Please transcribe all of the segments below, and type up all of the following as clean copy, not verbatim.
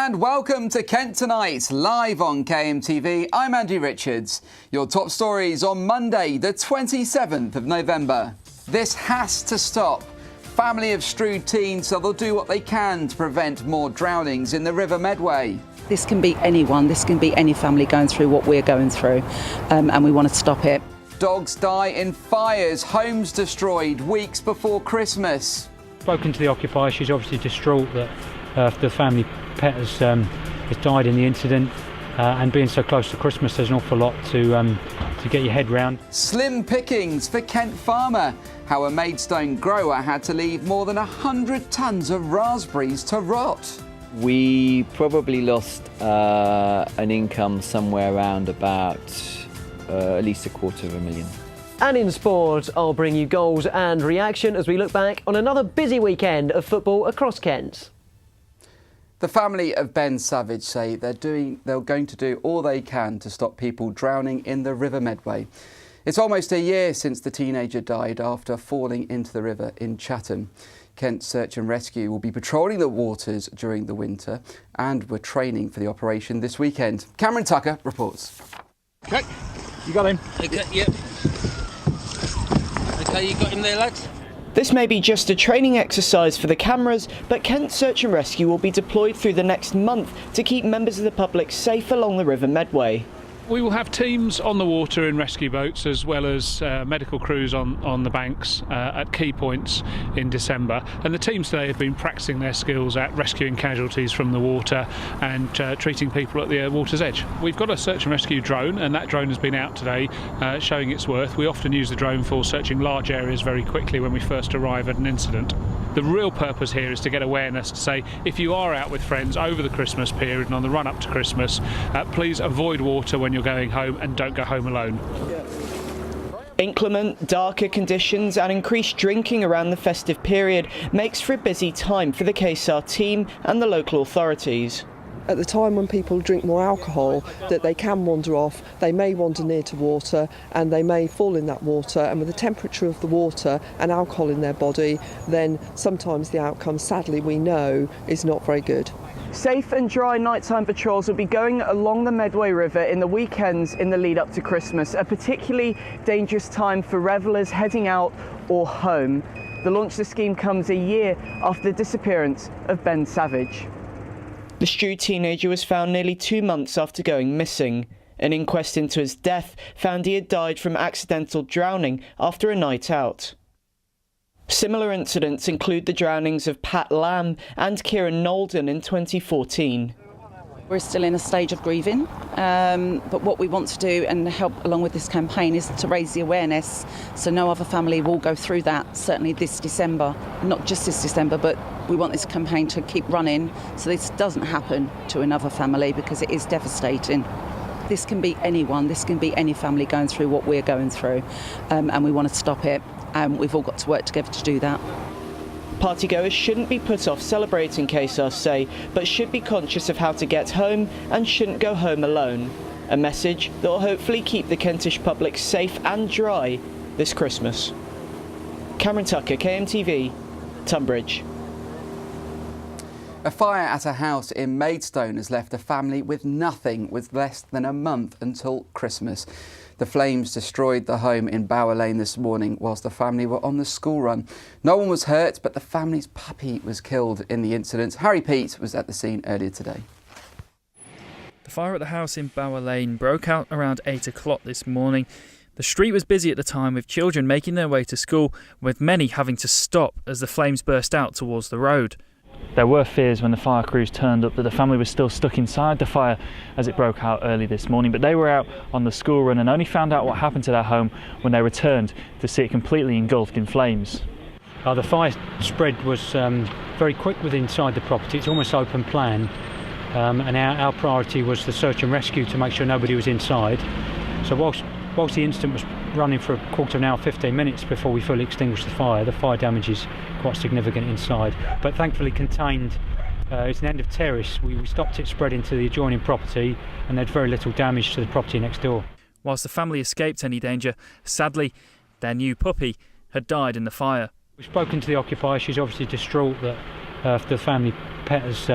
And welcome to Kent Tonight, live on KMTV. I'm Andy Richards. Your top stories on Monday, the 27th of November. This has to stop. Family have strewed teens, so they'll do what they can to prevent more drownings in the River Medway. This can be anyone, this can be any family going through what we're going through, and we want to stop it. Dogs die in fires, homes destroyed weeks before Christmas. Spoken to the occupier, she's obviously distraught that the family pet has died in the incident, and being so close to Christmas, there's an awful lot to get your head round. Slim pickings for Kent farmer. How a Maidstone grower had to leave more than 100 tonnes of raspberries to rot. We probably lost an income somewhere around about at least £250,000. And in sport, I'll bring you goals and reaction as we look back on another busy weekend of football across Kent. The family of Ben Savage say they're going to do all they can to stop people drowning in the River Medway. It's almost a year since the teenager died after falling into the river in Chatham. Kent Search and Rescue will be patrolling the waters during the winter and were training for the operation this weekend. Cameron Tucker reports. Okay, you got him. Okay, yep. Okay, you got him there, lads? This may be just a training exercise for the cameras, but Kent Search and Rescue will be deployed through the next month to keep members of the public safe along the River Medway. We will have teams on the water in rescue boats as well as medical crews on the banks at key points in December. And the teams today have been practicing their skills at rescuing casualties from the water and treating people at the water's edge. We've got a search and rescue drone, and that drone has been out today showing its worth. We often use the drone for searching large areas very quickly when we first arrive at an incident. The real purpose here is to get awareness to say if you are out with friends over the Christmas period and on the run up to Christmas, please avoid water when you're going home and don't go home alone. Inclement, darker conditions and increased drinking around the festive period makes for a busy time for the KSAR team and the local authorities. At the time when people drink more alcohol, that they can wander off, they may wander near to water and they may fall in that water, and with the temperature of the water and alcohol in their body, then sometimes the outcome, sadly we know, is not very good. Safe and dry nighttime patrols will be going along the Medway River in the weekends in the lead up to Christmas, a particularly dangerous time for revellers heading out or home. The launch of the scheme comes a year after the disappearance of Ben Savage. The Stroud teenager was found nearly 2 months after going missing. An inquest into his death found he had died from accidental drowning after a night out. Similar incidents include the drownings of Pat Lamb and Kieran Nolden in 2014. We're still in a stage of grieving, but what we want to do and help along with this campaign is to raise the awareness so no other family will go through that, certainly this December. Not just this December, but we want this campaign to keep running so this doesn't happen to another family, because it is devastating. This can be anyone, this can be any family going through what we're going through, and we want to stop it, and we've all got to work together to do that. Partygoers shouldn't be put off celebrating, KSAR say, but should be conscious of how to get home and shouldn't go home alone. A message that will hopefully keep the Kentish public safe and dry this Christmas. Cameron Tucker, KMTV, Tunbridge. A fire at a house in Maidstone has left a family with nothing with less than a month until Christmas. The flames destroyed the home in Bower Lane this morning whilst the family were on the school run. No one was hurt, but the family's puppy was killed in the incident. Harry Pete was at the scene earlier today. The fire at the house in Bower Lane broke out around 8 o'clock this morning. The street was busy at the time, with children making their way to school, with many having to stop as the flames burst out towards the road. There were fears when the fire crews turned up that the family was still stuck inside the fire as it broke out early this morning, but they were out on the school run and only found out what happened to their home when they returned to see it completely engulfed in flames. The fire spread was very quick within inside the property. It's almost open plan, and our priority was the search and rescue to make sure nobody was inside. So whilst the incident was running for a quarter of an hour, 15 minutes before we fully extinguished the fire damage is quite significant inside, but thankfully contained. It's an end of terrace. We stopped it spreading to the adjoining property, and there's very little damage to the property next door. Whilst the family escaped any danger, sadly, their new puppy had died in the fire. We've spoken to the occupier. She's obviously distraught that the family pet has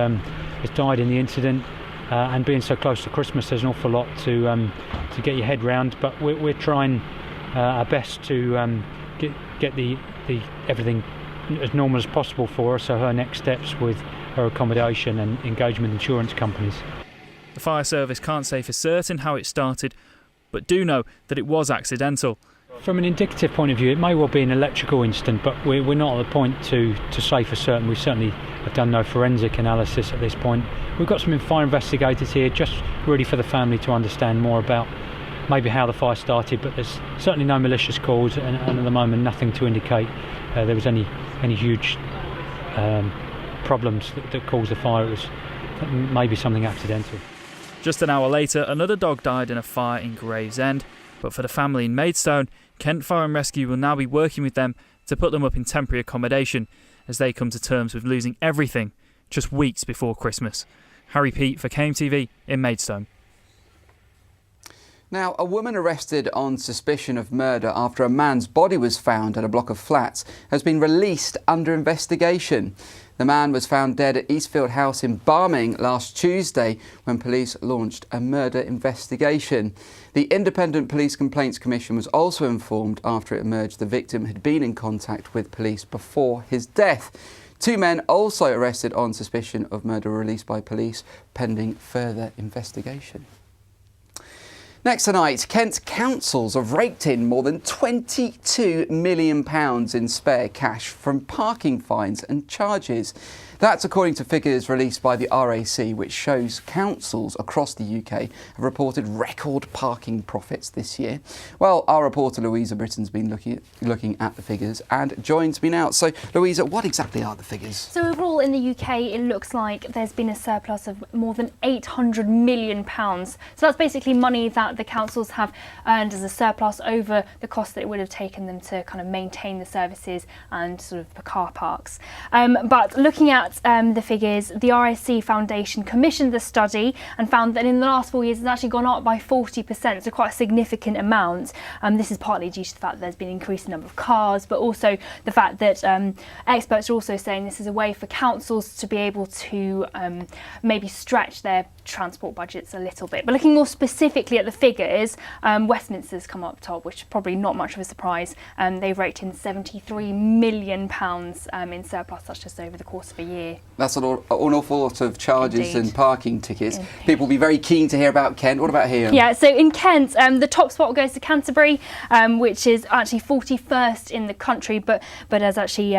has died in the incident. And being so close to Christmas, there's an awful lot to get your head round. But we're trying our best to get the everything as normal as possible for her. So her next steps with her accommodation and engagement with insurance companies. The fire service can't say for certain how it started, but do know that it was accidental. From an indicative point of view, it may well be an electrical incident, but we're not at the point to say for certain. We certainly have done no forensic analysis at this point. We've got some fire investigators here, just really for the family to understand more about maybe how the fire started, but there's certainly no malicious cause, and at the moment nothing to indicate there was any huge problems that caused the fire. It was maybe something accidental. Just an hour later, another dog died in a fire in Gravesend, but for the family in Maidstone, Kent Fire and Rescue will now be working with them to put them up in temporary accommodation as they come to terms with losing everything just weeks before Christmas. Harry Peat for KMTV in Maidstone. Now, a woman arrested on suspicion of murder after a man's body was found at a block of flats has been released under investigation. The man was found dead at Eastfield House in Barming last Tuesday when police launched a murder investigation. The Independent Police Complaints Commission was also informed after it emerged the victim had been in contact with police before his death. 2 men also arrested on suspicion of murder were released by police pending further investigation. Next tonight, Kent councils have raked in more than £22 million in spare cash from parking fines and charges. That's according to figures released by the RAC, which shows councils across the UK have reported record parking profits this year. Well, our reporter Louisa Britton's been looking at the figures and joins me now. So, Louisa, what exactly are the figures? So overall in the UK, it looks like there's been a surplus of more than £800 million. So that's basically money that the councils have earned as a surplus over the cost that it would have taken them to kind of maintain the services and sort of the car parks. But looking at the figures, the RAC Foundation commissioned the study and found that in the last 4 years it's actually gone up by 40%, so quite a significant amount. This is partly due to the fact that there's been an increased number of cars, but also the fact that experts are also saying this is a way for councils to be able to maybe stretch their transport budgets a little bit. But looking more specifically at the figures, Westminster's come up top, which is probably not much of a surprise. They've raked in £73 million in surplus, that's just over the course of a year. That's an awful lot of charges Indeed. and parking tickets. People will be very keen to hear about Kent. What about here? Yeah, so in Kent, the top spot goes to Canterbury, which is actually 41st in the country, but has actually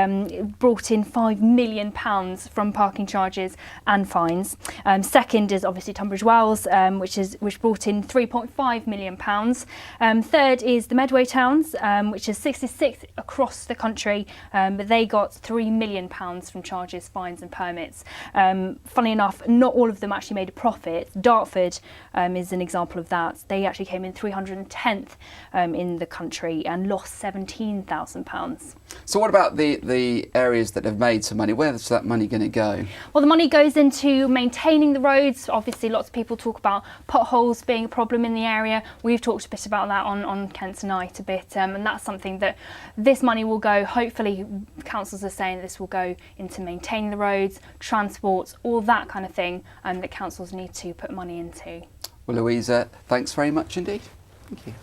brought in £5 million from parking charges and fines. Second is obviously Tunbridge Wells, which brought in £3.5 million. Third is the Medway towns, which is 66th across the country, but they got £3 million from charges, fines and permits. Funnily enough, not all of them actually made a profit. Dartford is an example of that. They actually came in 310th in the country and lost £17,000. So what about the areas that have made some money? Where's that money going to go? Well, the money goes into maintaining the roads. Obviously, lots of people talk about potholes being a problem in the area. We've talked a bit about that on Kent Tonight a bit, and that's something that this money will go, hopefully, councils are saying this will go into maintaining the roads, transport, all that kind of thing that councils need to put money into. Well, Louisa, thanks very much indeed. Thank you.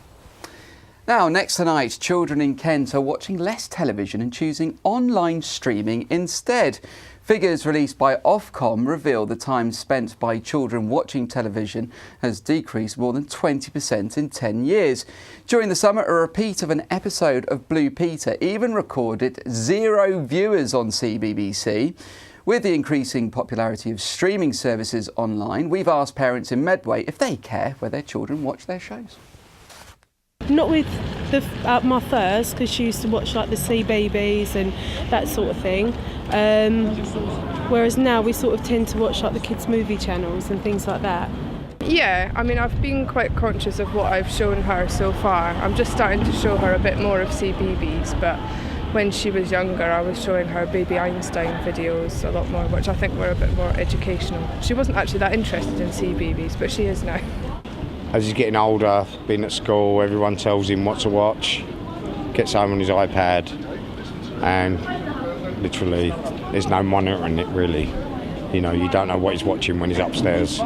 Now, next tonight, children in Kent are watching less television and choosing online streaming instead. Figures released by Ofcom reveal the time spent by children watching television has decreased more than 20% in 10 years. During the summer, a repeat of an episode of Blue Peter even recorded 0 viewers on CBBC. With the increasing popularity of streaming services online, we've asked parents in Medway if they care where their children watch their shows. Not with my first, because she used to watch like the CBeebies and that sort of thing. Whereas now we sort of tend to watch like the kids' movie channels and things like that. Yeah, I mean, I've been quite conscious of what I've shown her so far. I'm just starting to show her a bit more of CBeebies, but when she was younger, I was showing her Baby Einstein videos a lot more, which I think were a bit more educational. She wasn't actually that interested in CBeebies, but she is now. As he's getting older, being at school, everyone tells him what to watch, gets home on his iPad, and literally there's no monitoring it really. You know, you don't know what he's watching when he's upstairs.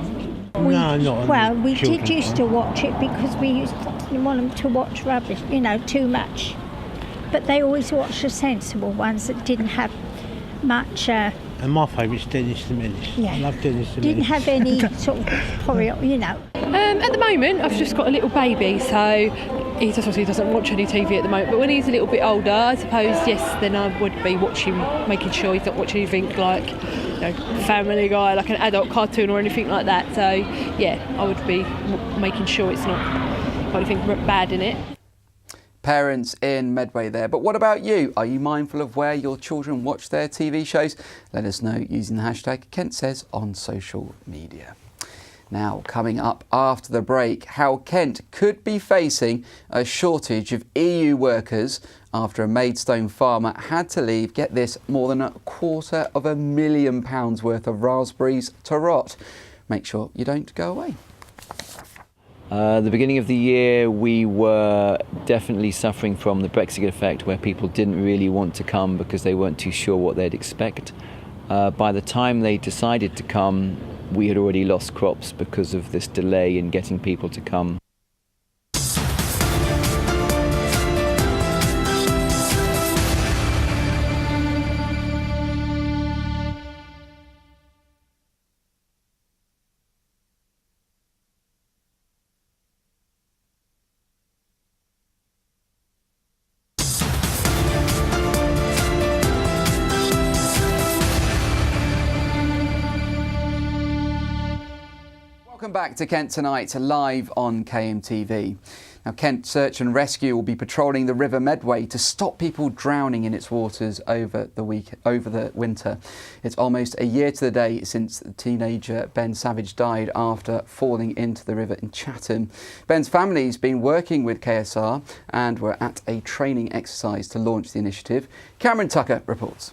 We did used to watch it because we used to want them to watch rubbish, you know, too much. But they always watched the sensible ones that didn't have much... And my favourite's Dennis the Menace. Yeah. I love Dennis the Menace. Didn't have any sort of horror, you know. At the moment, I've just got a little baby, so he obviously doesn't watch any TV at the moment. But when he's a little bit older, I suppose, yes, then I would be watching, making sure he's not watching anything like, you know, Family Guy, like an adult cartoon or anything like that. So, yeah, I would be making sure it's not got anything bad in it. Parents in Medway there. But what about you? Are you mindful of where your children watch their TV shows? Let us know using the hashtag Kent Says on social media. Now, coming up after the break, how Kent could be facing a shortage of EU workers after a Maidstone farmer had to leave, get this, more than £250,000 worth of raspberries to rot. Make sure you don't go away. The beginning of the year, we were definitely suffering from the Brexit effect, where people didn't really want to come because they weren't too sure what they'd expect. By the time they decided to come, we had already lost crops because of this delay in getting people to come. Welcome back to Kent Tonight, live on KMTV. Now, Kent Search and Rescue will be patrolling the River Medway to stop people drowning in its waters over the winter. It's almost a year to the day since the teenager Ben Savage died after falling into the river in Chatham. Ben's family's been working with KSR and were at a training exercise to launch the initiative. Cameron Tucker reports.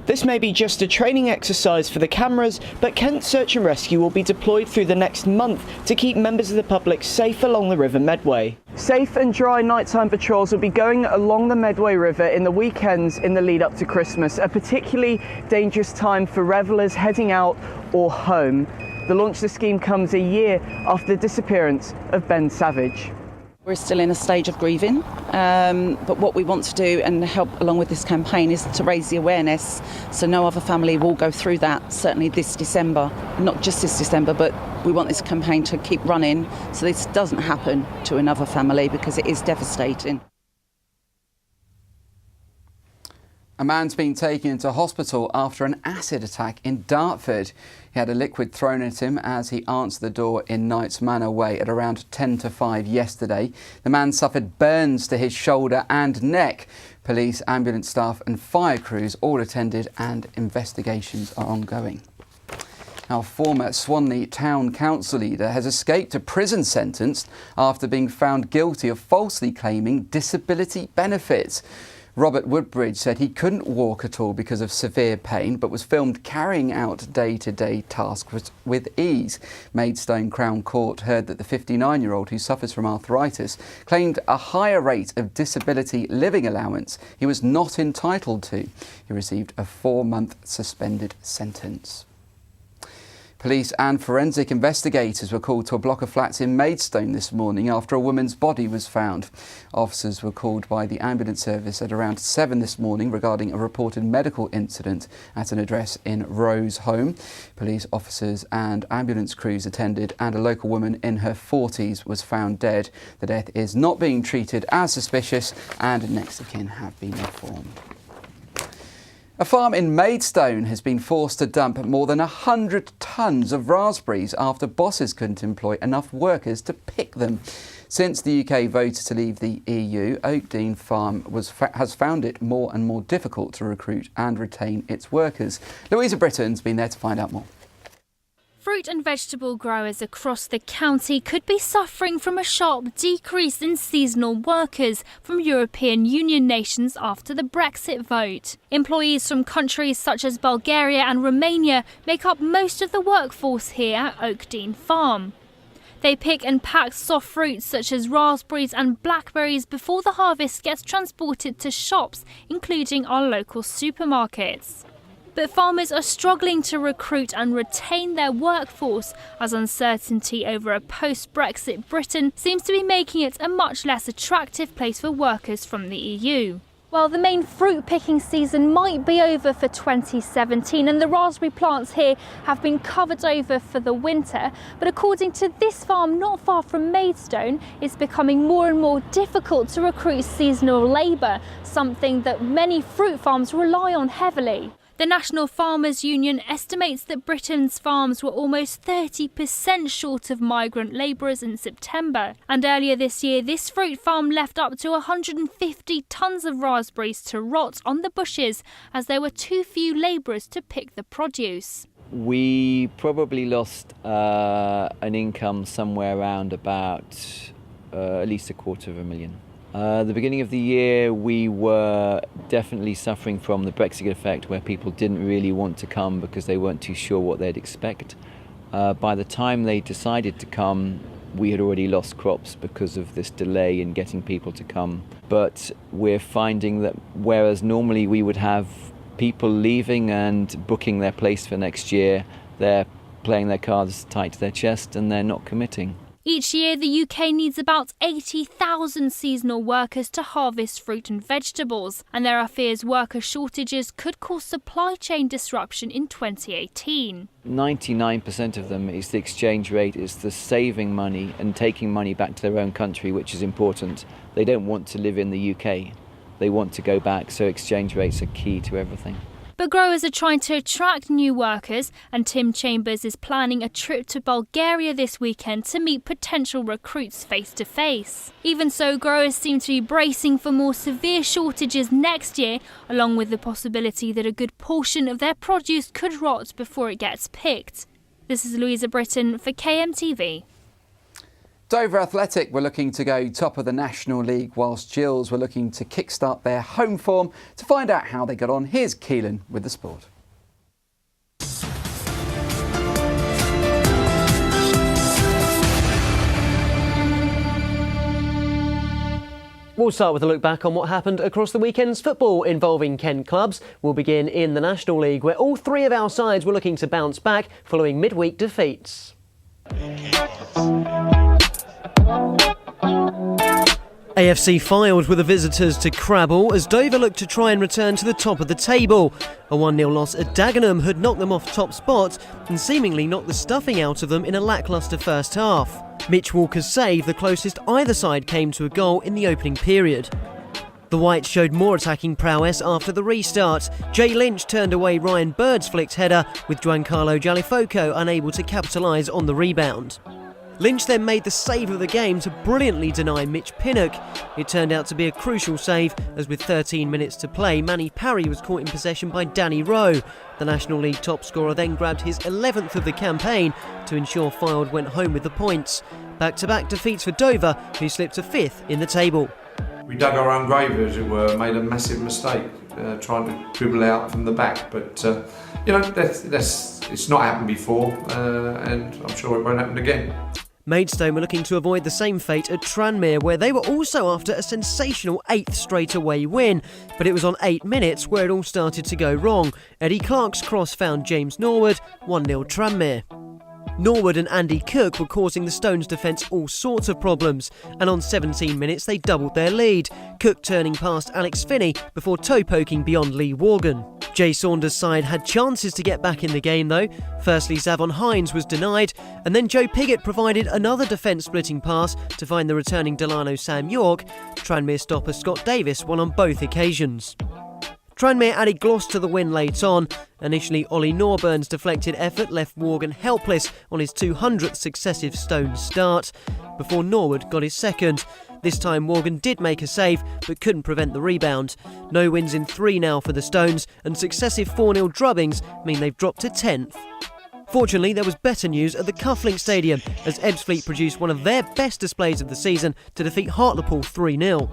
This may be just a training exercise for the cameras, but Kent Search and Rescue will be deployed through the next month to keep members of the public safe along the River Medway. Safe and dry nighttime patrols will be going along the Medway River in the weekends in the lead up to Christmas, a particularly dangerous time for revellers heading out or home. The launch of the scheme comes a year after the disappearance of Ben Savage. We're still in a stage of grieving, but what we want to do and help along with this campaign is to raise the awareness so no other family will go through that, certainly this December. Not just this December, but we want this campaign to keep running so this doesn't happen to another family because it is devastating. A man's been taken into hospital after an acid attack in Dartford. He had a liquid thrown at him as he answered the door in Knights Manor Way at around 10 to 5 yesterday. The man suffered burns to his shoulder and neck. Police, ambulance staff and fire crews all attended and investigations are ongoing. Our former Swanley Town Council leader has escaped a prison sentence after being found guilty of falsely claiming disability benefits. Robert Woodbridge said he couldn't walk at all because of severe pain, but was filmed carrying out day-to-day tasks with ease. Maidstone Crown Court heard that the 59-year-old, who suffers from arthritis, claimed a higher rate of disability living allowance he was not entitled to. He received a 4-month suspended sentence. Police and forensic investigators were called to a block of flats in Maidstone this morning after a woman's body was found. Officers were called by the ambulance service at around 7 this morning regarding a reported medical incident at an address in Rose Home. Police officers and ambulance crews attended and a local woman in her 40s was found dead. The death is not being treated as suspicious and next of kin have been informed. A farm in Maidstone has been forced to dump more than 100 tonnes of raspberries after bosses couldn't employ enough workers to pick them. Since the UK voted to leave the EU, Oakdean Farm has found it more and more difficult to recruit and retain its workers. Louisa Britton's been there to find out more. Fruit and vegetable growers across the county could be suffering from a sharp decrease in seasonal workers from European Union nations after the Brexit vote. Employees from countries such as Bulgaria and Romania make up most of the workforce here at Oakdean Farm. They pick and pack soft fruits such as raspberries and blackberries before the harvest gets transported to shops, including our local supermarkets. But farmers are struggling to recruit and retain their workforce as uncertainty over a post-Brexit Britain seems to be making it a much less attractive place for workers from the EU. Well, the main fruit picking season might be over for 2017 and the raspberry plants here have been covered over for the winter. But according to this farm not far from Maidstone, it's becoming more and more difficult to recruit seasonal labour, something that many fruit farms rely on heavily. The National Farmers Union estimates that Britain's farms were almost 30% short of migrant labourers in September. And earlier this year, this fruit farm left up to 150 tonnes of raspberries to rot on the bushes as there were too few labourers to pick the produce. We probably lost an income somewhere around about at least $250,000. The beginning of the year, we were definitely suffering from the Brexit effect, where people didn't really want to come because they weren't too sure what they'd expect. By the time they decided to come, we had already lost crops because of this delay in getting people to come. But we're finding that whereas normally we would have people leaving and booking their place for next year, they're playing their cards tight to their chest and they're not committing. Each year, the UK needs about 80,000 seasonal workers to harvest fruit and vegetables, and there are fears worker shortages could cause supply chain disruption in 2018. 99% of them is the exchange rate, it's the saving money and taking money back to their own country, which is important. They don't want to live in the UK, they want to go back, so exchange rates are key to everything. But growers are trying to attract new workers, and Tim Chambers is planning a trip to Bulgaria this weekend to meet potential recruits face to face. Even so, growers seem to be bracing for more severe shortages next year, along with the possibility that a good portion of their produce could rot before it gets picked. This is Louisa Britton for KMTV. Dover Athletic were looking to go top of the National League, whilst Gills were looking to kickstart their home form. To find out how they got on, here's Keelan with the sport. We'll start with a look back on what happened across the weekend's football involving Kent clubs. We'll begin in the National League, where all three of our sides were looking to bounce back following midweek defeats. AFC filed with the visitors to Crabble as Dover looked to try and return to the top of the table. A 1-0 loss at Dagenham had knocked them off top spot and seemingly knocked the stuffing out of them in a lacklustre first half. Mitch Walker's save, the closest either side came to a goal in the opening period. The Whites showed more attacking prowess after the restart. Jay Lynch turned away Ryan Bird's flicked header, with Giancarlo Gianfranco unable to capitalise on the rebound. Lynch then made the save of the game to brilliantly deny Mitch Pinnock. It turned out to be a crucial save, as with 13 minutes to play, Manny Parry was caught in possession by Danny Rowe. The National League top scorer then grabbed his 11th of the campaign to ensure Fylde went home with the points. Back-to-back defeats for Dover, who slipped to 5th in the table. We dug our own grave, as it were, made a massive mistake trying to dribble out from the back. But, it's not happened before, and I'm sure it won't happen again. Maidstone were looking to avoid the same fate at Tranmere, where they were also after a sensational 8th straight away win. But it was on 8 minutes where it all started to go wrong. Eddie Clark's cross found James Norwood, 1-0 Tranmere. Norwood and Andy Cook were causing the Stones' defence all sorts of problems, and on 17 minutes they doubled their lead, Cook turning past Alex Finney before toe-poking beyond Lee Worgan. Jay Saunders' side had chances to get back in the game though. Firstly, Zavon Hines was denied, and then Joe Piggott provided another defence-splitting pass to find the returning Delano Sam York. Tranmere stopper Scott Davis won on both occasions. Tranmere added gloss to the win late on. Initially, Ollie Norburn's deflected effort left Worgan helpless on his 200th successive Stones start, before Norwood got his second. This time Worgan did make a save, but couldn't prevent the rebound. No wins in 3 now for the Stones, and successive 4-0 drubbings mean they've dropped to 10th. Fortunately, there was better news at the Cufflink Stadium, as Ebbsfleet produced one of their best displays of the season to defeat Hartlepool 3-0.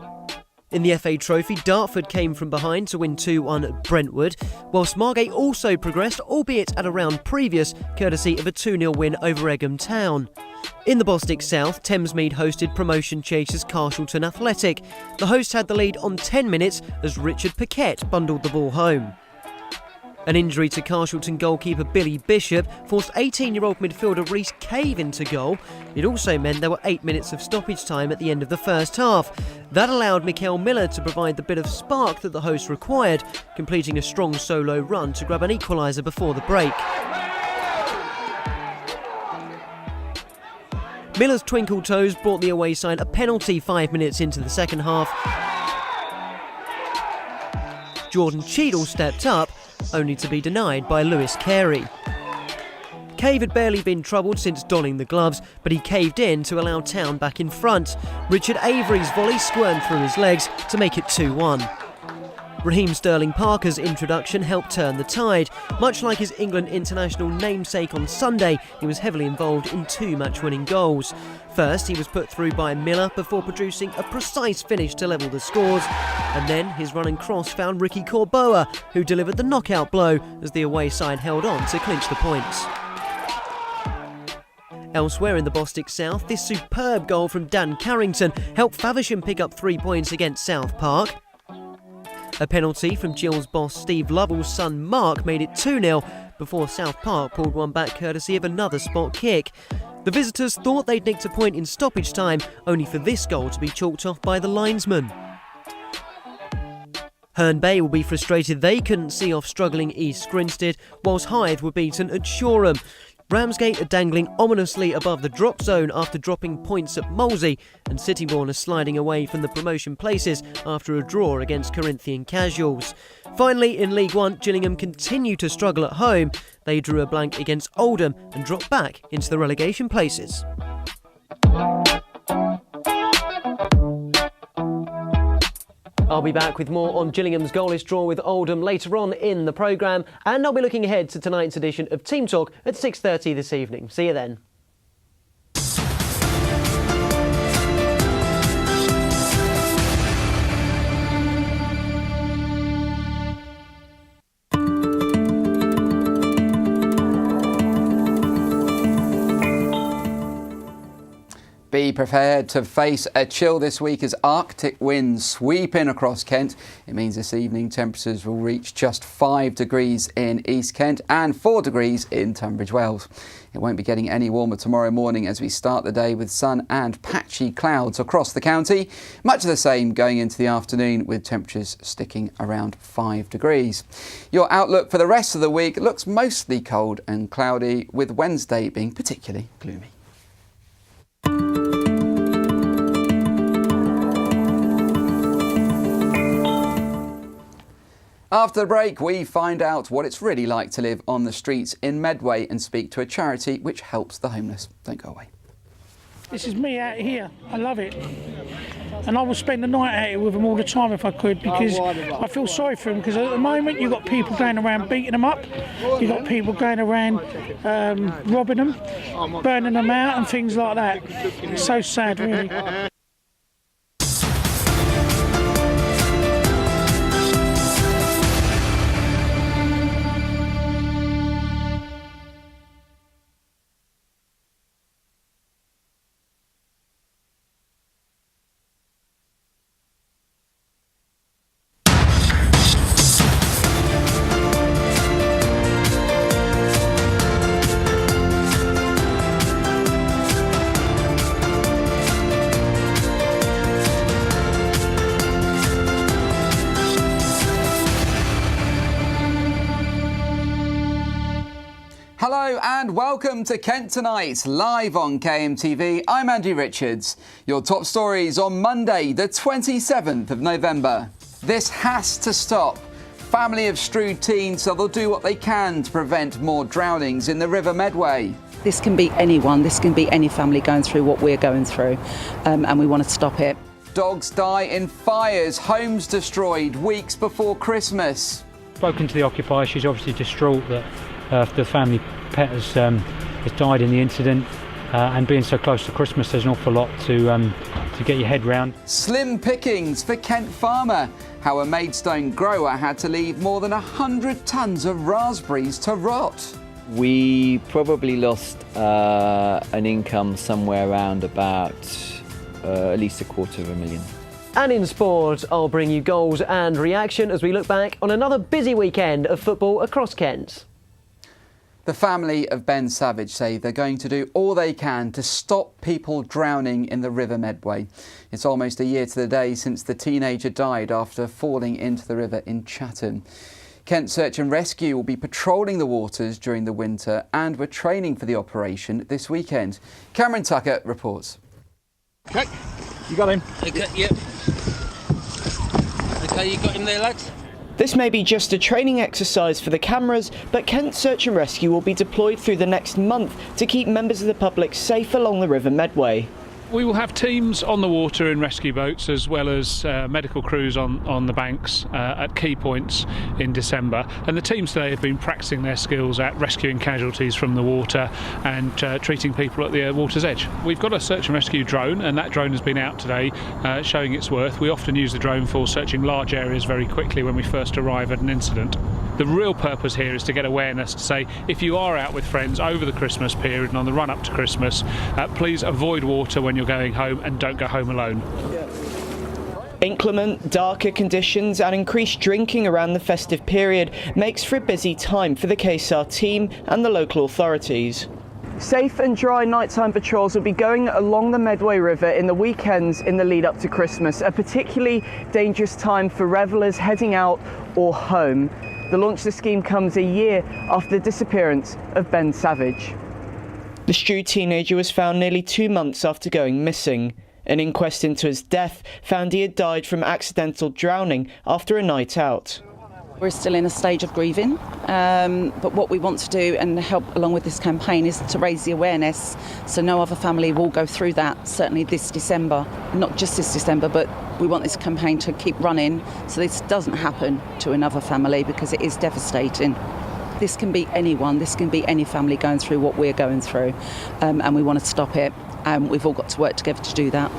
In the FA Trophy, Dartford came from behind to win 2-1 at Brentwood, whilst Margate also progressed, albeit at a round previous, courtesy of a 2-0 win over Egham Town. In the Bostik South, Thamesmead hosted promotion chasers Carshalton Athletic. The hosts had the lead on 10 minutes as Richard Paquette bundled the ball home. An injury to Carshalton goalkeeper Billy Bishop forced 18-year-old midfielder Reece Cave into goal. It also meant there were 8 minutes of stoppage time at the end of the first half. That allowed Mikael Miller to provide the bit of spark that the hosts required, completing a strong solo run to grab an equaliser before the break. Miller's twinkle toes brought the away side a penalty 5 minutes into the second half. Jordan Cheadle stepped up, only to be denied by Lewis Carey. Cave had barely been troubled since donning the gloves, but he caved in to allow Town back in front. Richard Avery's volley squirmed through his legs to make it 2-1. Raheem Sterling-Parker's introduction helped turn the tide. Much like his England international namesake on Sunday, he was heavily involved in 2 match-winning goals. First, he was put through by Miller before producing a precise finish to level the scores. And then his run and cross found Ricky Corboa, who delivered the knockout blow as the away side held on to clinch the points. Elsewhere in the Bostik South, this superb goal from Dan Carrington helped Faversham pick up 3 points against South Park. A penalty from Gill's boss Steve Lovell's son Mark made it 2-0 before South Park pulled one back courtesy of another spot kick. The visitors thought they'd nicked a point in stoppage time, only for this goal to be chalked off by the linesman. Herne Bay will be frustrated they couldn't see off struggling East Grinstead, whilst Hythe were beaten at Shoreham. Ramsgate are dangling ominously above the drop zone after dropping points at Molesey, and Sittingbourne are sliding away from the promotion places after a draw against Corinthian Casuals. Finally, in League One, Gillingham continue to struggle at home. They drew a blank against Oldham and dropped back into the relegation places. I'll be back with more on Gillingham's goalless draw with Oldham later on in the programme, and I'll be looking ahead to tonight's edition of Team Talk at 6:30 this evening. See you then. Be prepared to face a chill this week as Arctic winds sweep in across Kent. It means this evening temperatures will reach just 5 degrees in East Kent and 4 degrees in Tunbridge Wells. It won't be getting any warmer tomorrow morning as we start the day with sun and patchy clouds across the county. Much of the same going into the afternoon with temperatures sticking around 5 degrees. Your outlook for the rest of the week looks mostly cold and cloudy, with Wednesday being particularly gloomy. After the break, we find out what it's really like to live on the streets in Medway and speak to a charity which helps the homeless. Don't go away. This is me out here. I love it. And I will spend the night out here with them all the time if I could, because I feel sorry for them, because at the moment you've got people going around beating them up, you've got people going around robbing them, burning them out and things like that. It's so sad, really. Hello and welcome to Kent Tonight, live on KMTV. I'm Andy Richards. Your top stories on Monday, the 27th of November. This has to stop. Family have strewed teens so they'll do what they can to prevent more drownings in the River Medway. This can be anyone, this can be any family going through what we're going through, and we want to stop it. Dogs die in fires, homes destroyed weeks before Christmas. Spoken to the occupier, she's obviously distraught that the family pet has died in the incident, and being so close to Christmas, there's an awful lot to get your head round. Slim pickings for Kent farmer. How a Maidstone grower had to leave more than 100 tonnes of raspberries to rot. We probably lost an income somewhere around about at least £250,000. And in sport, I'll bring you goals and reaction as we look back on another busy weekend of football across Kent. The family of Ben Savage say they're going to do all they can to stop people drowning in the River Medway. It's almost a year to the day since the teenager died after falling into the river in Chatham. Kent Search and Rescue will be patrolling the waters during the winter and we're training for the operation this weekend. Cameron Tucker reports. Okay, you got him. Okay, yep. Okay, you got him there, lads? This may be just a training exercise for the cameras, but Kent Search and Rescue will be deployed through the next month to keep members of the public safe along the River Medway. We will have teams on the water in rescue boats as well as medical crews on the banks at key points in December. And the teams today have been practicing their skills at rescuing casualties from the water and treating people at the water's edge. We've got a search and rescue drone, and that drone has been out today showing its worth. We often use the drone for searching large areas very quickly when we first arrive at an incident. The real purpose here is to get awareness to say if you are out with friends over the Christmas period and on the run up to Christmas, please avoid water when you're going home and don't go home alone. Inclement, darker conditions and increased drinking around the festive period makes for a busy time for the KSAR team and the local authorities. Safe and dry nighttime patrols will be going along the Medway River in the weekends in the lead up to Christmas, a particularly dangerous time for revellers heading out or home. The launch of the scheme comes a year after the disappearance of Ben Savage. The Stew teenager was found nearly 2 months after going missing. An inquest into his death found he had died from accidental drowning after a night out. We're still in a stage of grieving, but what we want to do and help along with this campaign is to raise the awareness so no other family will go through that, certainly this December. Not just this December, but we want this campaign to keep running so this doesn't happen to another family because it is devastating. This can be anyone, this can be any family going through what we're going through, and we want to stop it, and we've all got to work together to do that.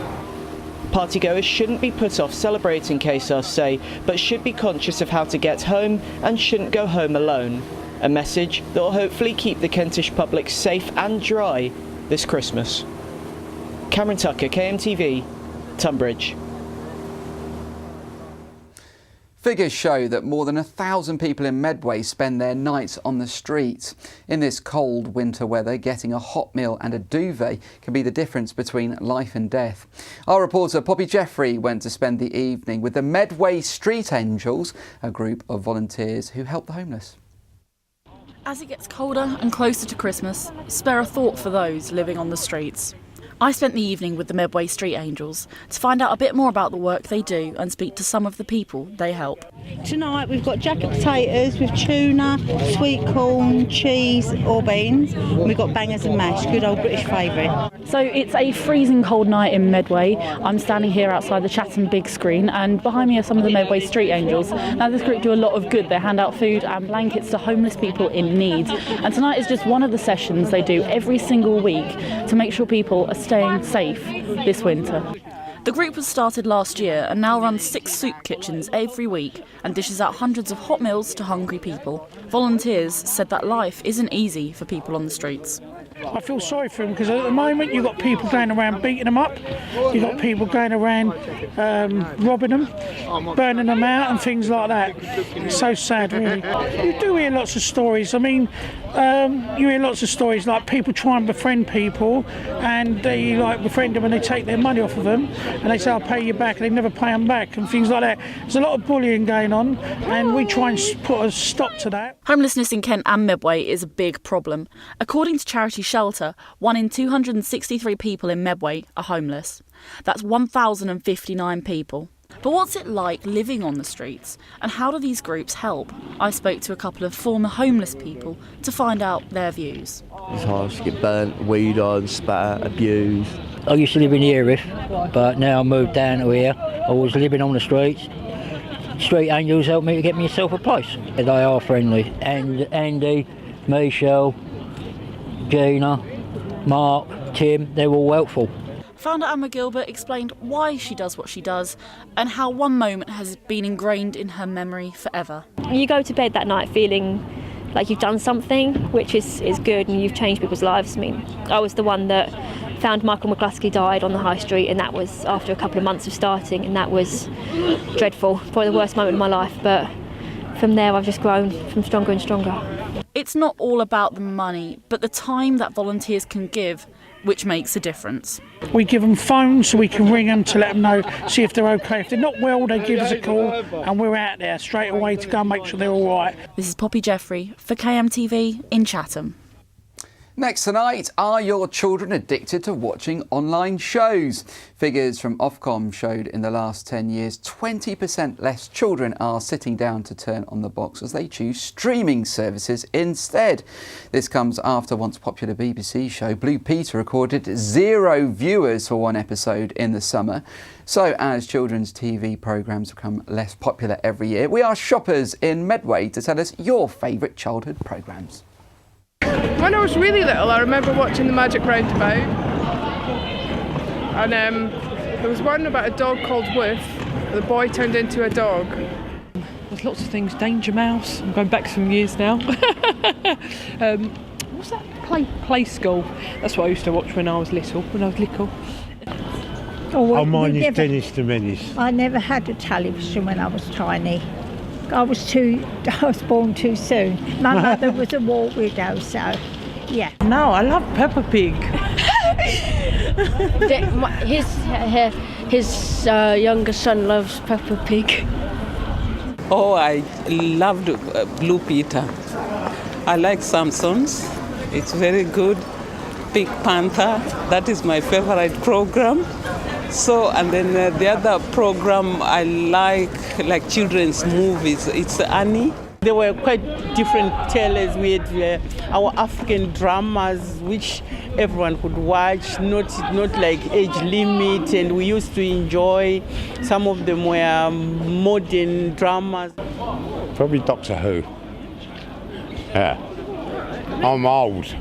Partygoers shouldn't be put off celebrating, KSAR say, but should be conscious of how to get home and shouldn't go home alone. A message that will hopefully keep the Kentish public safe and dry this Christmas. Cameron Tucker, KMTV, Tunbridge. Figures show that more than 1,000 people in Medway spend their nights on the streets. In this cold winter weather, getting a hot meal and a duvet can be the difference between life and death. Our reporter Poppy Jeffrey went to spend the evening with the Medway Street Angels, a group of volunteers who help the homeless. As it gets colder and closer to Christmas, spare a thought for those living on the streets. I spent the evening with the Medway Street Angels to find out a bit more about the work they do and speak to some of the people they help. Tonight we've got jacket potatoes with tuna, sweet corn, cheese or beans. We've got bangers and mash, good old British favourite. So it's a freezing cold night in Medway. I'm standing here outside the Chatham big screen and behind me are some of the Medway Street Angels. Now this group do a lot of good. They hand out food and blankets to homeless people in need. And tonight is just one of the sessions they do every single week to make sure people are staying safe this winter. The group was started last year and now runs 6 soup kitchens every week and dishes out hundreds of hot meals to hungry people. Volunteers said that life isn't easy for people on the streets. I feel sorry for them because at the moment you've got people going around beating them up, you've got people going around robbing them, burning them out and things like that. It's so sad really. You do hear lots of stories. I mean, you hear lots of stories like people try and befriend people and they like befriend them and they take their money off of them and they say I'll pay you back and they never pay them back and things like that. There's a lot of bullying going on and we try and put a stop to that. Homelessness in Kent and Medway is a big problem. According to Charity Shelter, 1 in 263 people in Medway are homeless. That's 1,059 people. But what's it like living on the streets and how do these groups help? I spoke to a couple of former homeless people to find out their views. It's hard to get burnt, weed on, spat, abused. I used to live in Erith, but now I moved down to here. I was living on the streets. Street Angels helped me to get myself a place. They are friendly. And Andy, Michelle, Gina, Mark, Tim, they're all helpful. Founder Emma Gilbert explained why she does what she does and how one moment has been ingrained in her memory forever. You go to bed that night feeling like you've done something, which is good, and you've changed people's lives. I mean, I was the one that found Michael McCluskey died on the high street, and that was after a couple of months of starting, and that was dreadful, probably the worst moment of my life. But from there I've just grown from stronger and stronger. It's not all about the money, but the time that volunteers can give, which makes a difference. We give them phones so we can ring them to let them know, see if they're okay. If they're not well, they give us a call, and we're out there straight away to go and make sure they're all right. This is Poppy Jeffrey for KMTV in Chatham. Next tonight, are your children addicted to watching online shows? Figures from Ofcom showed in the last 10 years, 20% less children are sitting down to turn on the box as they choose streaming services instead. This comes after once popular BBC show Blue Peter recorded 0 viewers for one episode in the summer. So as children's TV programmes become less popular every year, we asked shoppers in Medway to tell us your favourite childhood programmes. When I was really little, I remember watching The Magic Roundabout, and there was one about a dog called Woof. The boy turned into a dog. There's lots of things. Danger Mouse. I'm going back some years now. What's that? Play School. That's what I used to watch when I was little. Oh, mine is Dennis the Menace. I never had a television when I was tiny. I was born too soon. My mother was a war widow, so yeah. No, I love Peppa Pig. His younger son loves Peppa Pig. Oh, I loved Blue Peter. I like Samsons. It's very good. Pink Panther, that is my favorite program. So, and then the other program I like children's movies, it's Annie. There were quite different tellers. We had our African dramas, which everyone could watch, not like age limit, and we used to enjoy. Some of them were modern dramas. Probably Doctor Who. Yeah, I'm old.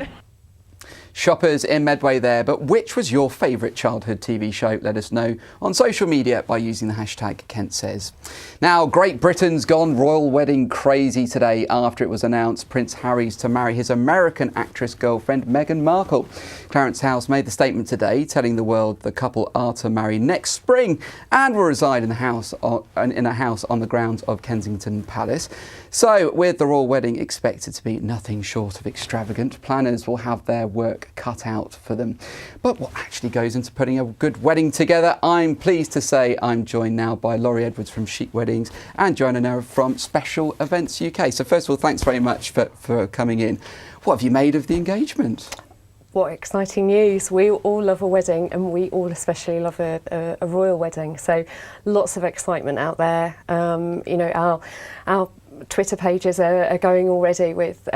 Shoppers in Medway there, but which was your favourite childhood TV show? Let us know on social media by using the hashtag KentSays. Now, Great Britain's gone royal wedding crazy today after it was announced Prince Harry's to marry his American actress girlfriend Meghan Markle. Clarence House made the statement today, telling the world the couple are to marry next spring and will reside in a house on the grounds of Kensington Palace. So, with the royal wedding expected to be nothing short of extravagant, planners will have their work cut out for them. But what actually goes into putting a good wedding together? I'm pleased to say I'm joined now by Laurie Edwards from Chic Weddings and Joanna Nera from Special Events UK. So first of all, thanks very much for coming in. What have you made of the engagement? What exciting news. We all love a wedding, and we all especially love a royal wedding. So lots of excitement out there. Our Twitter pages are going already with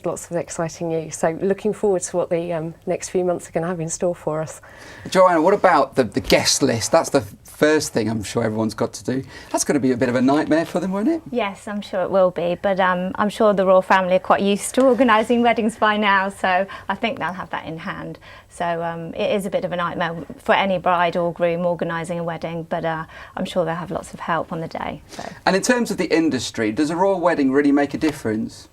lots of exciting news. So looking forward to what the next few months are going to have in store for us. Joanna, what about the guest list? That's the first thing I'm sure everyone's got to do. That's going to be a bit of a nightmare for them, won't it? Yes, I'm sure it will be, but I'm sure the royal family are quite used to organising weddings by now, so I think they'll have that in hand. So it is a bit of a nightmare for any bride or groom organising a wedding, but I'm sure they'll have lots of help on the day. So. And in terms of the industry, does a royal wedding really make a difference?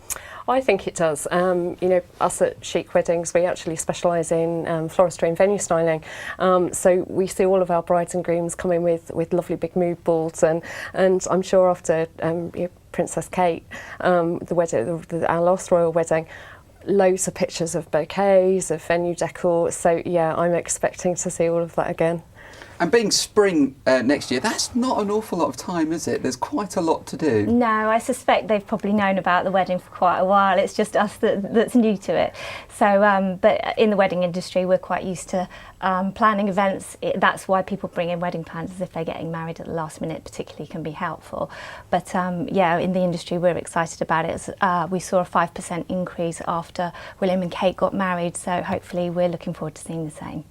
I think it does. Us at Chic Weddings, we actually specialise in floristry and venue styling. So we see all of our brides and grooms come in with lovely big mood boards, and I'm sure after Princess Kate, our last royal wedding, loads of pictures of bouquets, of venue decor. So yeah, I'm expecting to see all of that again. And being spring next year, that's not an awful lot of time, is it? There's quite a lot to do. No, I suspect they've probably known about the wedding for quite a while. It's just us that's new to it. So, but in the wedding industry, we're quite used to planning events. That's why people bring in wedding planners, if they're getting married at the last minute, particularly can be helpful. But yeah, in the industry, we're excited about it. We saw a 5% increase after William and Kate got married. So hopefully we're looking forward to seeing the same.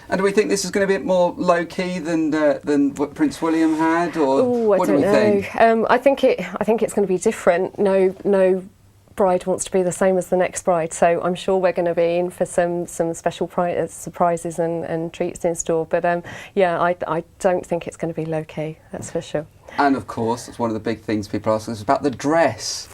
And do we think this is going to be a bit more low-key than what Prince William had, or what do we think? I think it's going to be different. No bride wants to be the same as the next bride, so I'm sure we're going to be in for some special surprises and treats in store. But yeah, I don't think it's going to be low-key. That's for sure. And of course, it's one of the big things people ask us about the dress.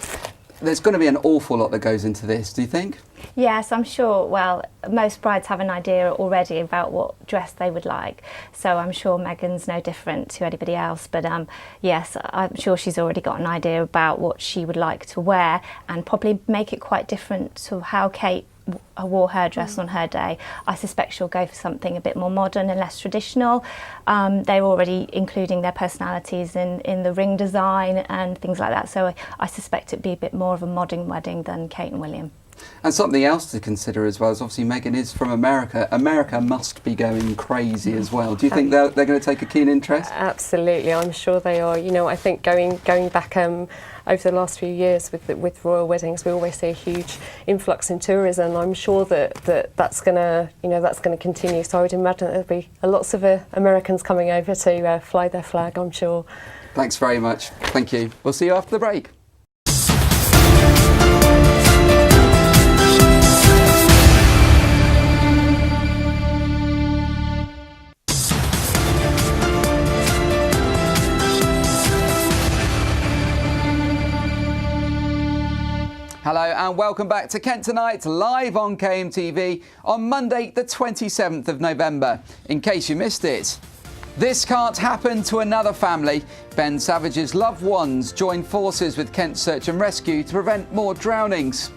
there's going to be an awful lot that goes into this, do you think? Yes, I'm sure. Well, most brides have an idea already about what dress they would like, so I'm sure Meghan's no different to anybody else. But yes, I'm sure she's already got an idea about what she would like to wear, and probably make it quite different to how Kate wore her dress on her day. I suspect she'll go for something a bit more modern and less traditional. They're already including their personalities in the ring design and things like that, so I suspect it'd be a bit more of a modern wedding than Kate and William. And something else to consider as well is obviously Meghan is from America. America must be going crazy as well. Do you think they're going to take a keen interest? Absolutely, I'm sure they are. You know, I think going back over the last few years with royal weddings, we always see a huge influx in tourism. I'm sure that's going to continue. So I would imagine there'll be lots of Americans coming over to fly their flag, I'm sure. Thanks very much. Thank you. We'll see you after the break. Hello and welcome back to Kent Tonight, live on KMTV on Monday the 27th of November. In case you missed it, this can't happen to another family. Ben Savage's loved ones join forces with Kent Search and Rescue to prevent more drownings.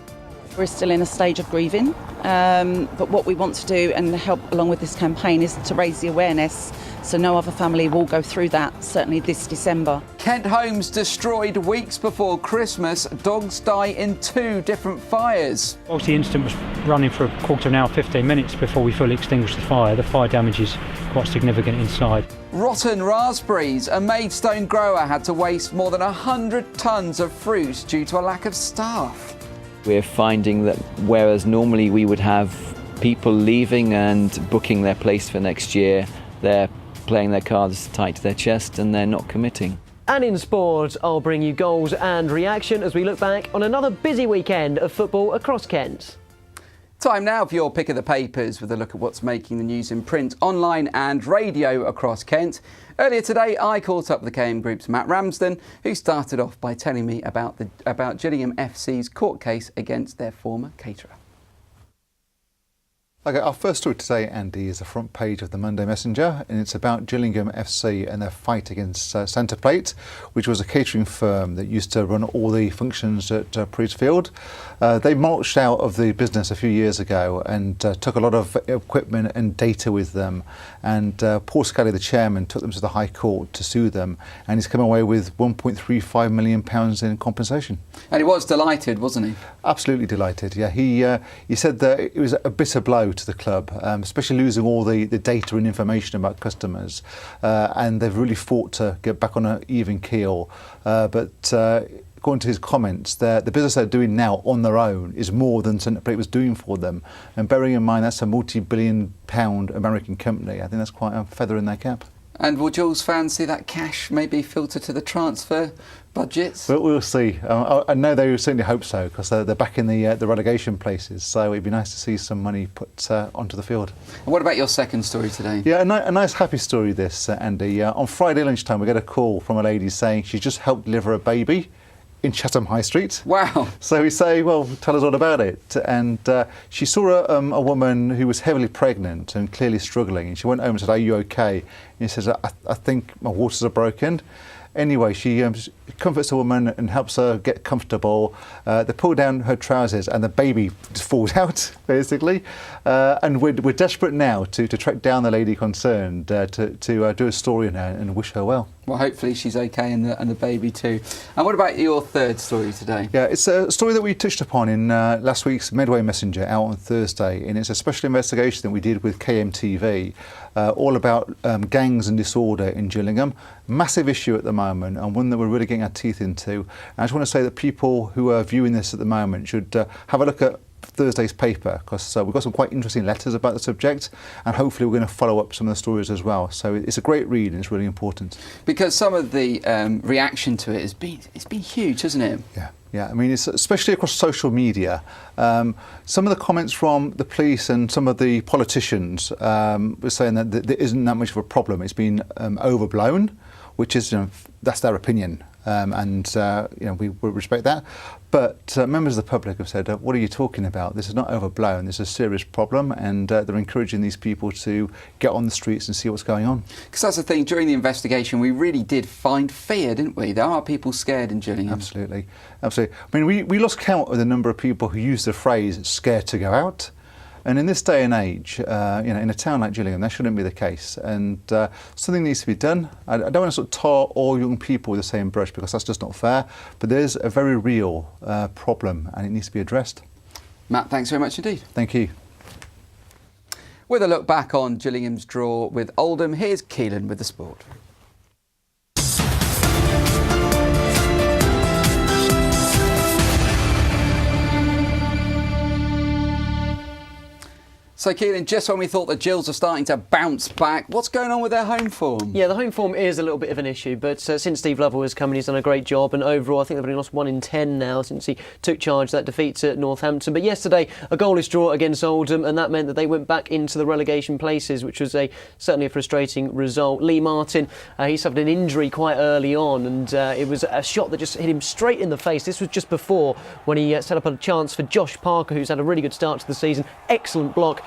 We're still in a stage of grieving, but what we want to do and help along with this campaign is to raise the awareness so no other family will go through that, certainly this December. Kent homes destroyed weeks before Christmas. Dogs die in 2 different fires. Whilst the incident was running for a quarter of an hour, 15 minutes before we fully extinguished the fire damage is quite significant inside. Rotten raspberries. A Maidstone grower had to waste more than 100 tonnes of fruit due to a lack of staff. We're finding that whereas normally we would have people leaving and booking their place for next year, they're playing their cards tight to their chest and they're not committing. And in sport, I'll bring you goals and reaction as we look back on another busy weekend of football across Kent. Time now for your pick of the papers with a look at what's making the news in print, online and radio across Kent. Earlier today, I caught up with the KM Group's Matt Ramsden, who started off by telling me about Gillingham FC's court case against their former caterer. Okay, our first story today, Andy, is the front page of the Monday Messenger, and it's about Gillingham FC and their fight against Centreplate, which was a catering firm that used to run all the functions at Priestfield. They marched out of the business a few years ago and took a lot of equipment and data with them. And Paul Scally, the chairman, took them to the High Court to sue them, and he's come away with £1.35 million in compensation. And he was delighted, wasn't he? Absolutely delighted. Yeah, he said that it was a bitter blow to the club, especially losing all the data and information about customers, and they've really fought to get back on an even keel. But according to his comments, the business they're doing now on their own is more than Centreplate was doing for them. And bearing in mind that's a multi-billion-pound American company, I think that's quite a feather in their cap. And will Jules fans see that cash maybe filter to the transfer budgets? But we'll see. I know they certainly hope so, because they're back in the relegation places. So it'd be nice to see some money put onto the field. And what about your second story today? Yeah, a nice happy story this, Andy. On Friday lunchtime we get a call from a lady saying she just helped deliver a baby in Chatham High Street. Wow. So we say, well, tell us all about it. And she saw a woman who was heavily pregnant and clearly struggling. And she went home and said, are you okay? And he says, I think my waters are broken. Anyway, she comforts the woman and helps her get comfortable. They pull down her trousers and the baby just falls out, basically. And we're desperate now to track down the lady concerned, to do a story on her and wish her well. Well, hopefully she's okay and the baby too. And what about your third story today? Yeah, it's a story that we touched upon in last week's Medway Messenger out on Thursday, and it's a special investigation that we did with KMTV, all about gangs and disorder in Gillingham. Massive issue at the moment, and one that we're really getting our teeth into. And I just want to say that people who are viewing this at the moment should have a look at Thursday's paper, because we've got some quite interesting letters about the subject, and hopefully we're going to follow up some of the stories as well. So it's a great read and it's really important. Because some of the reaction to it it's been huge, hasn't it? Yeah, I mean, it's especially across social media. Some of the comments from the police and some of the politicians were saying that there isn't that much of a problem. It's been overblown, which is, that's their opinion. we respect that. But members of the public have said, what are you talking about? This is not overblown, this is a serious problem, and they're encouraging these people to get on the streets and see what's going on. Because that's the thing, during the investigation we really did find fear, didn't we? There are people scared in Gillingham. Absolutely. I mean, we lost count of the number of people who use the phrase scared to go out. And in this day and age, in a town like Gillingham, that shouldn't be the case. And something needs to be done. I don't want to sort of tar all young people with the same brush, because that's just not fair. But there's a very real problem, and it needs to be addressed. Matt, thanks very much indeed. Thank you. With a look back on Gillingham's draw with Oldham, here's Keelan with the sport. So Keelan, just when we thought the Gills are starting to bounce back, what's going on with their home form? Yeah, the home form is a little bit of an issue, but since Steve Lovell has come in, he's done a great job, and overall I think they've only lost 1 in 10 now since he took charge. That defeat at Northampton, but yesterday a goalless draw against Oldham, and that meant that they went back into the relegation places, which was certainly a frustrating result. Lee Martin, he suffered an injury quite early on, and it was a shot that just hit him straight in the face. This was just before when he set up a chance for Josh Parker, who's had a really good start to the season. Excellent block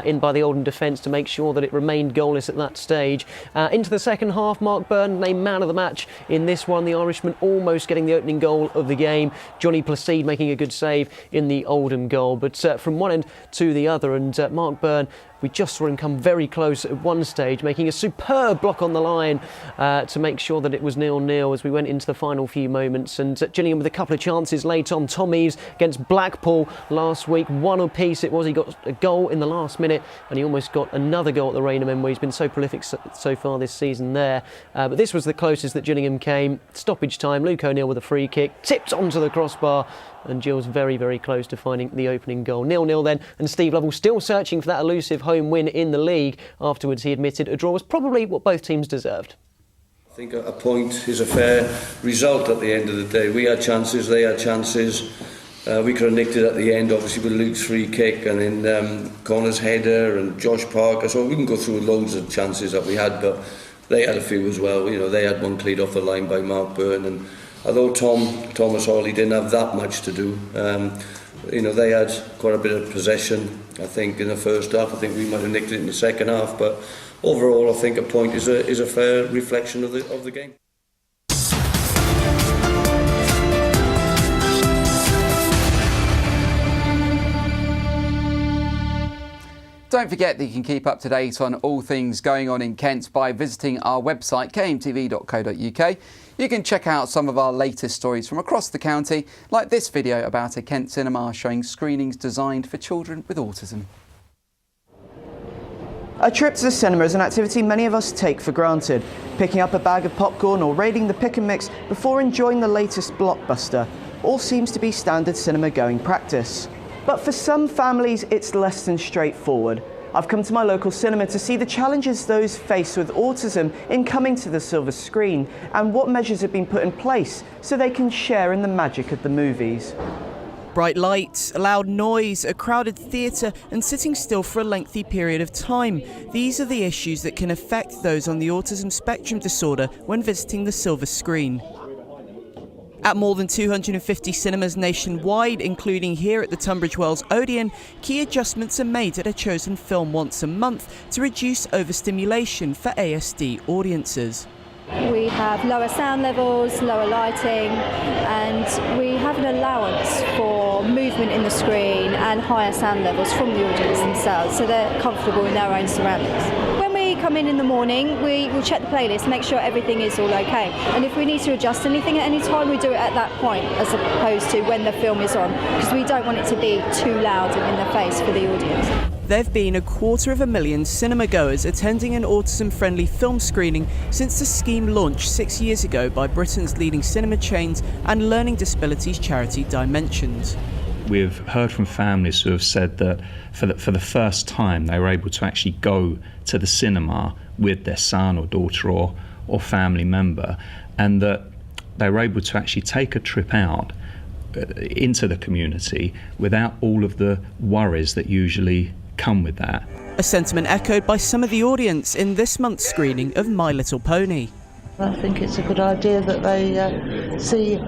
in by the Oldham defence to make sure that it remained goalless at that stage. Into the second half, Mark Byrne named man of the match in this one. The Irishman almost getting the opening goal of the game. Johnny Placide making a good save in the Oldham goal. But from one end to the other, and Mark Byrne, we just saw him come very close at one stage, making a superb block on the line to make sure that it was 0-0 as we went into the final few moments. And Gillingham with a couple of chances late on. Tom Eaves against Blackpool last week, 1 apiece it was. He got a goal in the last minute, and he almost got another goal at the River Medway. He's been so prolific so far this season there. But this was the closest that Gillingham came. Stoppage time, Luke O'Neill with a free kick, tipped onto the crossbar, and Gill's very, very close to finding the opening goal. 0-0 then, and Steve Lovell still searching for that elusive home win in the league. Afterwards, he admitted a draw was probably what both teams deserved. I think a point is a fair result at the end of the day. We had chances, they had chances. We could have nicked it at the end, obviously, with Luke's free kick, and then Connor's header and Josh Parker. So we can go through loads of chances that we had, but they had a few as well. They had one cleared off the line by Mark Byrne, and although Thomas Hawley didn't have that much to do, they had quite a bit of possession, I think, in the first half. I think we might have nicked it in the second half, but overall I think a point is a fair reflection of the game. Don't forget that you can keep up to date on all things going on in Kent by visiting our website kmtv.co.uk. You can check out some of our latest stories from across the county, like this video about a Kent cinema showing screenings designed for children with autism. A trip to the cinema is an activity many of us take for granted, picking up a bag of popcorn or raiding the pick and mix before enjoying the latest blockbuster. All seems to be standard cinema going practice. But for some families, it's less than straightforward. I've come to my local cinema to see the challenges those faced with autism in coming to the silver screen and what measures have been put in place so they can share in the magic of the movies. Bright lights, loud noise, a crowded theatre and sitting still for a lengthy period of time. These are the issues that can affect those on the autism spectrum disorder when visiting the silver screen. At more than 250 cinemas nationwide, including here at the Tunbridge Wells Odeon, key adjustments are made at a chosen film once a month to reduce overstimulation for ASD audiences. We have lower sound levels, lower lighting, and we have an allowance for movement in the screen and higher sound levels from the audience themselves, so they're comfortable in their own surroundings. When we come in the morning, we will check the playlist, make sure everything is all okay, and if we need to adjust anything at any time, we do it at that point, as opposed to when the film is on, because we don't want it to be too loud and in the face for the audience. There have been 250,000 cinema goers attending an autism-friendly film screening since the scheme launched 6 years ago by Britain's leading cinema chains and learning disabilities charity Dimensions. We've heard from families who have said that for the first time they were able to actually go to the cinema with their son or daughter or family member, and that they were able to actually take a trip out into the community without all of the worries that usually come with that. A sentiment echoed by some of the audience in this month's screening of My Little Pony. I think it's a good idea that they see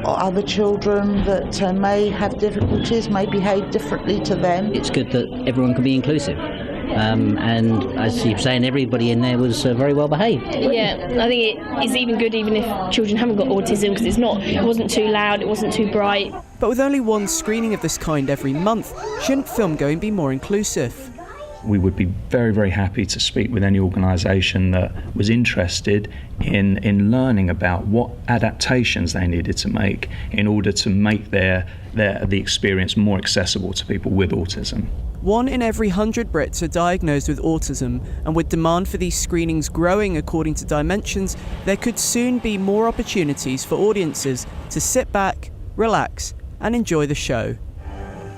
other children that may have difficulties, may behave differently to them. It's good that everyone can be inclusive. And as you're saying, everybody in there was very well behaved. Yeah, I think it is even good even if children haven't got autism, because it wasn't too loud, it wasn't too bright. But with only one screening of this kind every month, shouldn't film going be more inclusive? We would be very, very happy to speak with any organisation that was interested in learning about what adaptations they needed to make in order to make the experience more accessible to people with autism. 1 in every 100 Brits are diagnosed with autism, and with demand for these screenings growing according to Dimensions, there could soon be more opportunities for audiences to sit back, relax and enjoy the show.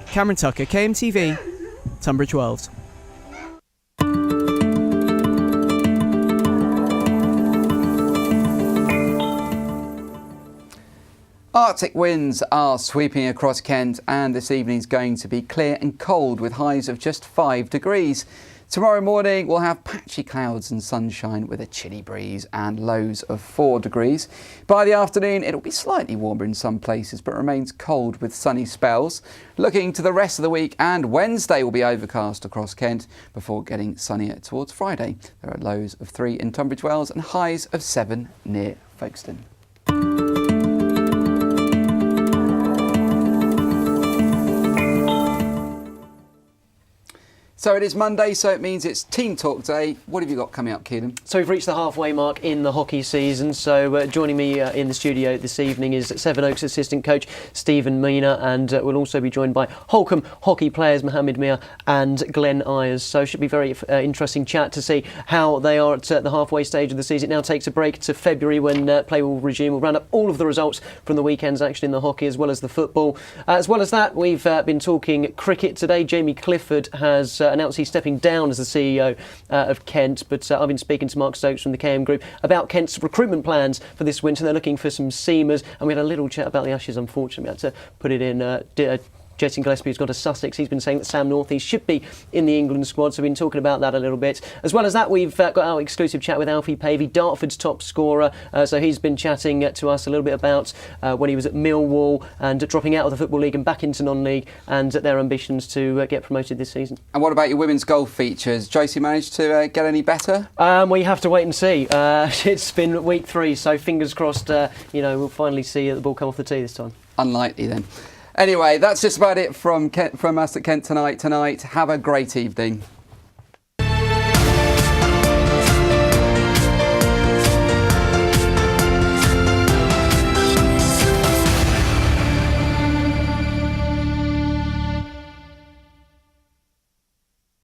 Cameron Tucker, KMTV, Tunbridge Wells. Arctic winds are sweeping across Kent, and this evening's going to be clear and cold with highs of just 5 degrees. Tomorrow morning we'll have patchy clouds and sunshine with a chilly breeze and lows of 4 degrees. By the afternoon it'll be slightly warmer in some places but remains cold with sunny spells. Looking to the rest of the week, and Wednesday will be overcast across Kent before getting sunnier towards Friday. There are lows of 3 in Tunbridge Wells and highs of 7 near Folkestone. So it is Monday, so it means it's Team Talk Day. What have you got coming up, Keelan? So we've reached the halfway mark in the hockey season. So joining me in the studio this evening is Sevenoaks assistant coach Stephen Mina, and we'll also be joined by Holcombe hockey players Mohammed Mia and Glenn Ayers. So it should be a very interesting chat to see how they are at the halfway stage of the season. It now takes a break to February when play will resume. We'll round up all of the results from the weekend's action in the hockey as well as the football. As well as that, we've been talking cricket today. Jamie Clifford has announced he's stepping down as the CEO of Kent, but I've been speaking to Mark Stokes from the KM Group about Kent's recruitment plans for this winter. They're looking for some seamers, and we had a little chat about the Ashes. Unfortunately, we had to put it in. Jason Gillespie, who's gone to Sussex, he's been saying that Sam Northeast should be in the England squad, so we've been talking about that a little bit. As well as that, we've got our exclusive chat with Alfie Pavey, Dartford's top scorer. So he's been chatting to us a little bit about when he was at Millwall and dropping out of the Football League and back into non-league, and their ambitions to get promoted this season. And what about your women's golf features? Josie managed to get any better? Well, you have to wait and see. It's been week 3, so fingers crossed, we'll finally see the ball come off the tee this time. Unlikely then. Anyway, that's just about it from us at Kent Tonight. Have a great evening.